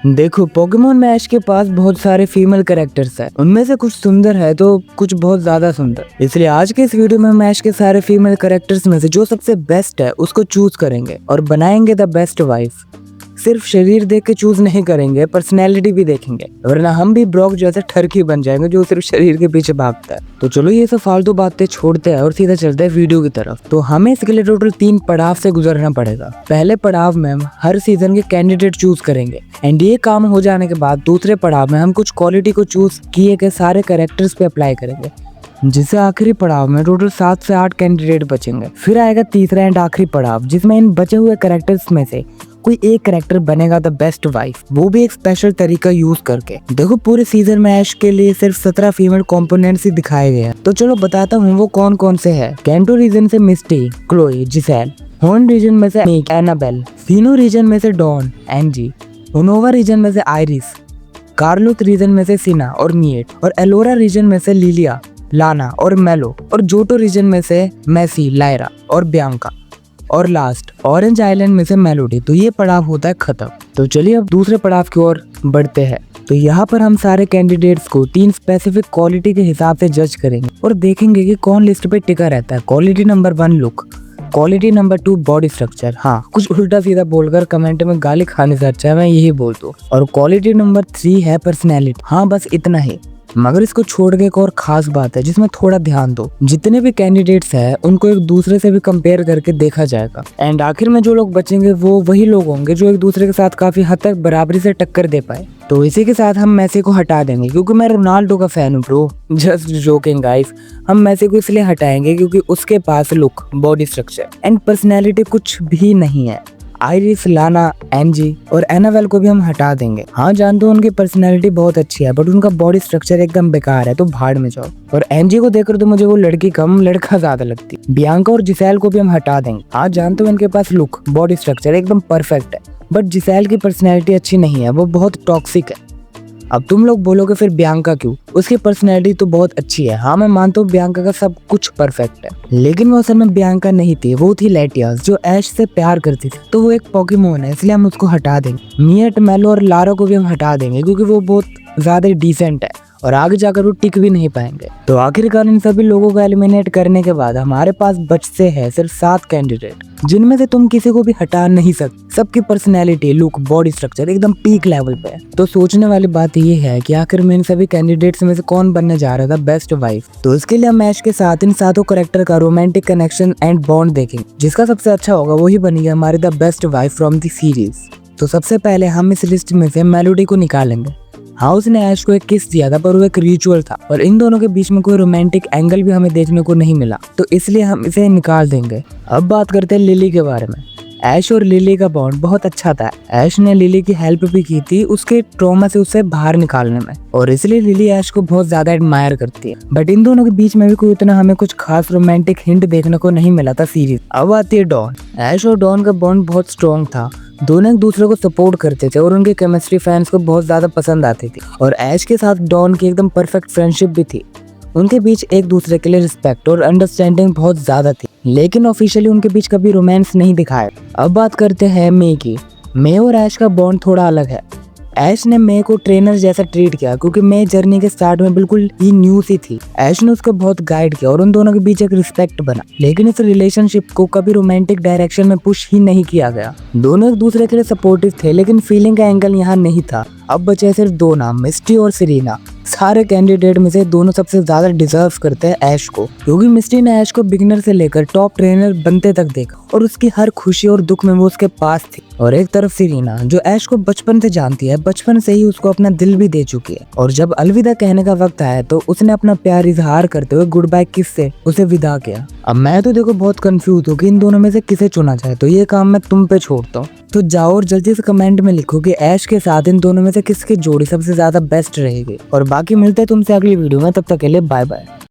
देखो, पोकेमोन में ऐश के पास बहुत सारे फीमेल कैरेक्टर्स हैं। उनमें से कुछ सुंदर है तो कुछ बहुत ज्यादा सुंदर। इसलिए आज के इस वीडियो में हम ऐश के सारे फीमेल कैरेक्टर्स में से जो सबसे बेस्ट है उसको चूज करेंगे और बनाएंगे द बेस्ट वाइफ। सिर्फ शरीर देख के चूज नहीं करेंगे, पर्सनैलिटी भी देखेंगे, वरना हम भी ब्रॉक जैसे ठरकी बन जाएंगे जो सिर्फ शरीर के पीछे भागता है। तो चलो ये सब फालतू बातें छोड़ते हैं और सीधा चलते हैं वीडियो की तरफ। तो हमें इसके लिए टोटल 3 पड़ाव से गुजरना पड़ेगा। पहले पड़ाव में हम हर सीजन के कैंडिडेट चूज करेंगे एंड ये काम हो जाने के बाद दूसरे पड़ाव में हम कुछ क्वालिटी को चूज किए गए सारे कैरेक्टर्स पे अप्लाई करेंगे, जिससे आखिरी पड़ाव में टोटल 7 से 8 कैंडिडेट बचेंगे। फिर आएगा तीसरा एंड आखिरी पड़ाव, जिसमें इन बचे हुए कैरेक्टर्स में से कोई एक कैरेक्टर बनेगा द बेस्ट वाइफ, वो भी एक स्पेशल तरीका यूज करके। देखो, पूरे सीजन में ऐश के लिए सिर्फ 17 फीमेल कंपोनेंट्स ही दिखाए गए हैं, तो चलो बताता हूँ वो कौन कौन से हैं। कैंटो रीजन से मिस्टी, क्लोई, जिसेल। हॉर्न रीजन में से मीक, एनाबेल। सीनो रीजन में से डॉन, एंजी। उनोवा रीजन में से आइरिस। कार्लोथ रीजन में से सिना और मिएट। और एलोरा रीजन में से लिलिया, लाना और मेलो। और जोटो रीजन में से मैसी, लायरा और बियांका। और लास्ट ऑरेंज आइलैंड में से मेलोडी। तो ये पड़ाव होता है खत्म। तो चलिए अब दूसरे पड़ाव की ओर बढ़ते हैं। तो यहाँ पर हम सारे कैंडिडेट्स को 3 स्पेसिफिक क्वालिटी के हिसाब से जज करेंगे और देखेंगे कि कौन लिस्ट पे टिका रहता है। Quality number 1 look, quality number 2 body structure. हाँ, कुछ उल्टा सीधा बोलकर कमेंट में गाली खाने से अच्छा है मैं यही बोल दूं। और क्वालिटी नंबर 3 है पर्सनैलिटी। हाँ, बस इतना ही। मगर इसको छोड़ के एक और खास बात है जिसमें थोड़ा ध्यान दो। जितने भी कैंडिडेट्स हैं उनको एक दूसरे से भी कंपेयर करके देखा जाएगा एंड आखिर में जो लोग बचेंगे वो वही लोग होंगे जो एक दूसरे के साथ काफी हद तक बराबरी से टक्कर दे पाए। तो इसी के साथ हम मैसी को हटा देंगे क्योंकि मैं रोनाल्डो का फैन हूँ ब्रो। Just joking guys. हम मैसी को इसलिए हटाएंगे क्योंकि उसके पास look, body structure and personality कुछ भी नहीं है। आइरिस, लाना, एनजी और एनावेल को भी हम हटा देंगे। हाँ, जानते हो उनकी पर्सनैलिटी बहुत अच्छी है बट उनका बॉडी स्ट्रक्चर एकदम बेकार है, तो भाड़ में जाओ। और एनजी को देखकर तो मुझे वो लड़की कम लड़का ज्यादा लगती। बियांका और जिसेल को भी हम हटा देंगे। हाँ, जानते हो इनके पास लुक, बॉडी स्ट्रक्चर एकदम परफेक्ट है बट जिसेल की पर्सनैलिटी अच्छी नहीं है, वो बहुत टॉक्सिक है। अब तुम लोग बोलोगे फिर बियांका क्यों? उसकी पर्सनैलिटी तो बहुत अच्छी है। हाँ, मैं मानता हूँ बियांका का सब कुछ परफेक्ट है, लेकिन वो असल में बियांका नहीं थी, वो थी लेटियास जो ऐश से प्यार करती थी। तो वो एक पोकेमोन है इसलिए हम उसको हटा देंगे। मिएट, मेलो और लारा को भी हम हटा देंगे क्योंकि वो बहुत ज्यादा डिसेंट है और आगे जाकर वो टिक भी नहीं पाएंगे। तो आखिरकार इन सभी लोगों को एलिमिनेट करने के बाद हमारे पास बचते हैं सिर्फ 7 कैंडिडेट, जिनमें से तुम किसी को भी हटा नहीं सकते। सबकी पर्सनैलिटी, लुक, बॉडी स्ट्रक्चर एकदम पीक लेवल पे है। तो सोचने वाली बात ये है कि आखिर में इन सभी कैंडिडेट्स में से कौन बनने जा रहा था बेस्ट वाइफ। तो इसके लिए हम मैच के साथ इन 7 कैरेक्टर का रोमांटिक कनेक्शन एंड बॉन्ड देखेंगे। जिसका सबसे अच्छा होगा वही बनेगी हमारी the best wife from the series. तो सबसे पहले हम इस लिस्ट में से मेलोडी को निकालेंगे। हाँ, उसने ऐश को एक किस दिया था पर वो एक रिचुअल था और इन दोनों के बीच में कोई रोमांटिक एंगल भी हमें देखने को नहीं मिला, तो इसलिए हम इसे निकाल देंगे। अब बात करते हैं लिली के बारे में। ऐश और लिली का बॉन्ड बहुत अच्छा था। ऐश ने लिली की हेल्प भी की थी उसके ट्रॉमा से उसे बाहर निकालने में और इसलिए लिली ऐश को बहुत ज्यादा एडमायर करती है। बट इन दोनों के बीच में भी कोई इतना हमें कुछ खास रोमांटिक हिंट देखने को नहीं मिला था सीरीज। अब आती है डॉन। ऐश और डॉन का बॉन्ड बहुत स्ट्रॉन्ग था, दोनों एक दूसरे को सपोर्ट करते थे और उनकी केमिस्ट्री फैंस को बहुत ज्यादा पसंद आती थी। और ऐश के साथ डॉन की एकदम परफेक्ट फ्रेंडशिप भी थी। उनके बीच एक दूसरे के लिए रिस्पेक्ट और अंडरस्टैंडिंग बहुत ज्यादा थी, लेकिन ऑफिशियली उनके बीच कभी रोमांस नहीं दिखाया। अब बात करते हैं मे की। मे और ऐश का बॉन्ड थोड़ा अलग है। ऐश ने मे को ट्रेनर जैसा ट्रीट किया क्योंकि मे जर्नी के स्टार्ट में बिल्कुल ही न्यू सी थी। ऐश ने उसको बहुत गाइड किया और उन दोनों के बीच एक रिस्पेक्ट बना, लेकिन इस रिलेशनशिप को कभी रोमांटिक डायरेक्शन में पुश ही नहीं किया गया। दोनों एक दूसरे के लिए सपोर्टिव थे लेकिन फीलिंग का एंगल यहाँ नहीं था। अब बचे सिर्फ 2 नाम, मिस्टी और सेरेना। सारे कैंडिडेट में से दोनों सबसे ज्यादा डिजर्व करते हैं ऐश को, क्योंकि मिस्टी ने ऐश को बिगिनर से लेकर टॉप ट्रेनर बनते तक देखा और उसकी हर खुशी और दुख में वो उसके पास थी। और एक तरफ सेरेना जो ऐश को बचपन से जानती है, बचपन से ही उसको अपना दिल भी दे चुकी है और जब अलविदा कहने का वक्त आया तो उसने अपना प्यार इजहार करते हुए गुड बाय किस से उसे विदा किया। अब मैं तो देखो बहुत कंफ्यूज हूँ कि इन दोनों में से किसे चुना जाए, तो ये काम मैं तुम पे छोड़ता हूँ। तो जाओ और जल्दी से कमेंट में लिखो कि ऐश के साथ इन दोनों में से किसकी जोड़ी सबसे ज्यादा बेस्ट रहेगी। और बाकी मिलते हैं तुमसे अगली वीडियो में, तब तक के लिए बाय बाय।